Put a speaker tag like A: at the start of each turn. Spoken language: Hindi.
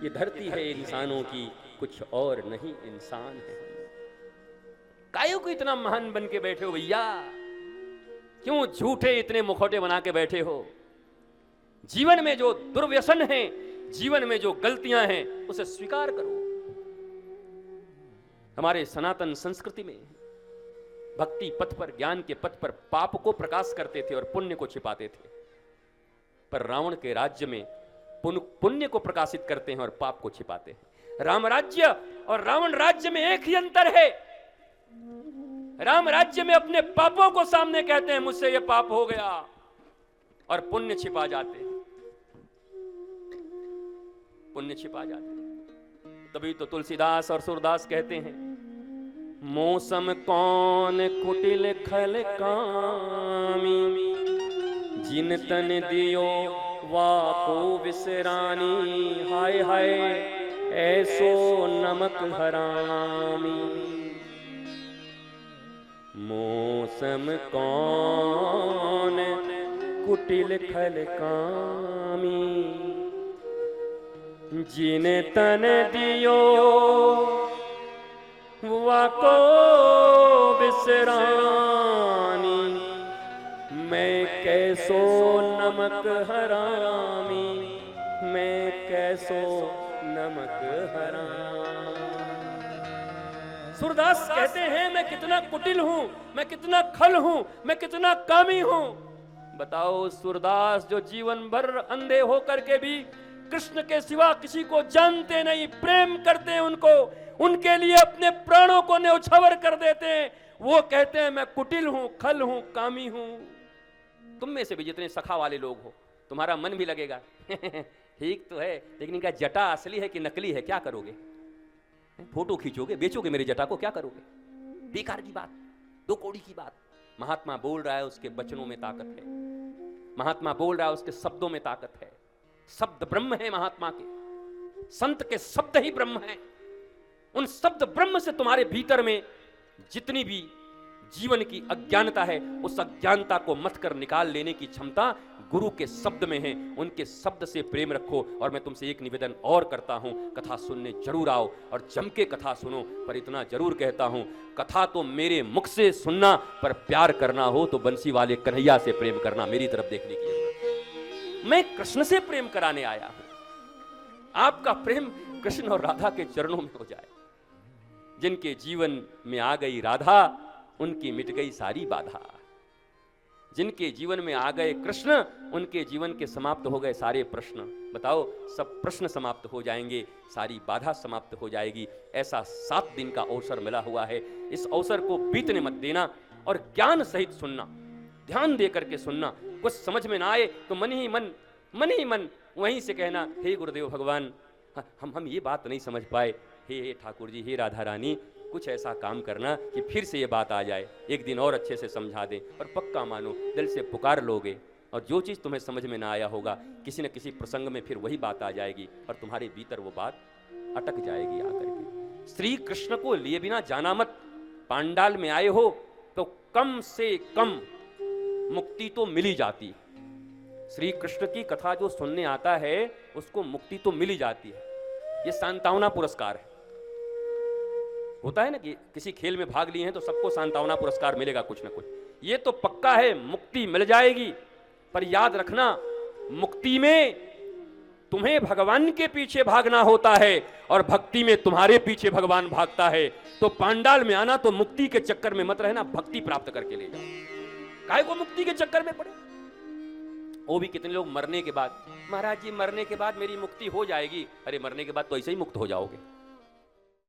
A: ये धरती है इंसानों की, कुछ और नहीं इंसान है। कायों को इतना महान बन के बैठे हो भैया? क्यों झूठे इतने मुखौटे बना के बैठे हो? जीवन में जो दुर्व्यसन है, जीवन में जो गलतियां हैं, उसे स्वीकार करो। हमारे सनातन संस्कृति में भक्ति पथ पर, ज्ञान के पथ पर पाप को प्रकाश करते थे और पुण्य को छिपाते थे। पर रावण के राज्य में पुण्य को प्रकाशित करते हैं और पाप को छिपाते हैं। राम राज्य और रावण राज्य में एक ही अंतर है। राम राज्य में अपने पापों को सामने कहते हैं, मुझसे ये पाप हो गया, और पुण्य छिपा जाते हैं, पुण्य छिपा जाते हैं। तभी तो तुलसीदास और सूरदास कहते हैं, मौसम कौन कुटिल खल कामी, जिन तन दियो वाको विसरानी, हाय हाय ऐसो नमक हरामी। मौसम कौन कुटिल खल कामी, जिन तन दियो वाको बिसरानी, मैं कैसो नमक हरामी, मैं कैसो नमक हरामी। सूरदास कहते हैं, मैं कितना कुटिल हूं, मैं कितना खल हूं, मैं कितना कामी हूं। बताओ, सूरदास जो जीवन भर अंधे होकर के भी कृष्ण के सिवा किसी को जानते नहीं, प्रेम करते हैं उनको, उनके लिए अपने प्राणों को न्यौछावर कर देते हैं, वो कहते हैं मैं कुटिल हूं, खल हूं, कामी हूं। तुम में से भी जितने सखा वाले लोग हो, तुम्हारा मन भी लगेगा ठीक तो है, लेकिन इनका जटा असली है कि नकली है, क्या करोगे? फोटो खींचोगे, बेचोगे मेरी जटा को, क्या करोगे? बेकार की बात, दो कौड़ी की बात। महात्मा बोल रहा है, उसके वचनों में ताकत है। महात्मा बोल रहा है, उसके शब्दों में ताकत है। शब्द ब्रह्म है महात्मा के, संत के शब्द ही ब्रह्म है। उन शब्द ब्रह्म से तुम्हारे भीतर में जितनी भी जीवन की अज्ञानता है, उस अज्ञानता को मथ कर निकाल लेने की क्षमता गुरु के शब्द में है। उनके शब्द से प्रेम रखो। और मैं तुमसे एक निवेदन और करता हूं, कथा सुनने जरूर आओ और जम के कथा सुनो। पर इतना जरूर कहता हूं, कथा तो मेरे मुख से सुनना, पर प्यार करना हो तो बंसी वाले कन्हैया से प्रेम करना, मेरी तरफ देखने की जरूरत। मैं कृष्ण से प्रेम कराने आया हूं। आपका प्रेम कृष्ण और राधा के चरणों में हो जाए। जिनके जीवन में आ गई राधा, उनकी मिट गई सारी बाधा। जिनके जीवन में आ गए कृष्ण, उनके जीवन के समाप्त हो गए सारे प्रश्न। बताओ, सब प्रश्न समाप्त हो जाएंगे, सारी बाधा समाप्त हो जाएगी। ऐसा 7 दिन का अवसर मिला हुआ है। इस अवसर को बीतने मत देना और ज्ञान सहित सुनना, ध्यान दे करके सुनना। कुछ समझ में ना आए तो मन ही मन वहीं से कहना, हे गुरुदेव भगवान, हम ये बात नहीं समझ पाए। हे ठाकुर जी, हे राधा रानी, कुछ ऐसा काम करना कि फिर से ये बात आ जाए, एक दिन और अच्छे से समझा दें। और पक्का मानो, दिल से पुकार लोगे और जो चीज़ तुम्हें समझ में ना आया होगा, किसी न किसी प्रसंग में फिर वही बात आ जाएगी और तुम्हारे भीतर वो बात अटक जाएगी आकर के। श्री कृष्ण को लिए बिना जाना मत। पांडाल में आए हो तो कम से कम मुक्ति तो मिल ही जाती। श्री कृष्ण की कथा जो सुनने आता है, उसको मुक्ति तो मिल ही जाती है। ये सांत्वना पुरस्कार है। होता है ना कि किसी खेल में भाग लिए हैं तो सबको सांत्वना पुरस्कार मिलेगा कुछ ना कुछ। ये तो पक्का है, मुक्ति मिल जाएगी। पर याद रखना, मुक्ति में तुम्हें भगवान के पीछे भागना होता है और भक्ति में तुम्हारे पीछे भगवान भागता है। तो पांडाल में आना तो मुक्ति के चक्कर में मत रहना, भक्ति प्राप्त करके ले जाओ। काहे को मुक्ति के चक्कर में पड़े? वो भी कितने लोग मरने के बाद, महाराज जी मरने के बाद मेरी मुक्ति हो जाएगी। अरे मरने के बाद तो ऐसे ही मुक्त हो जाओगे।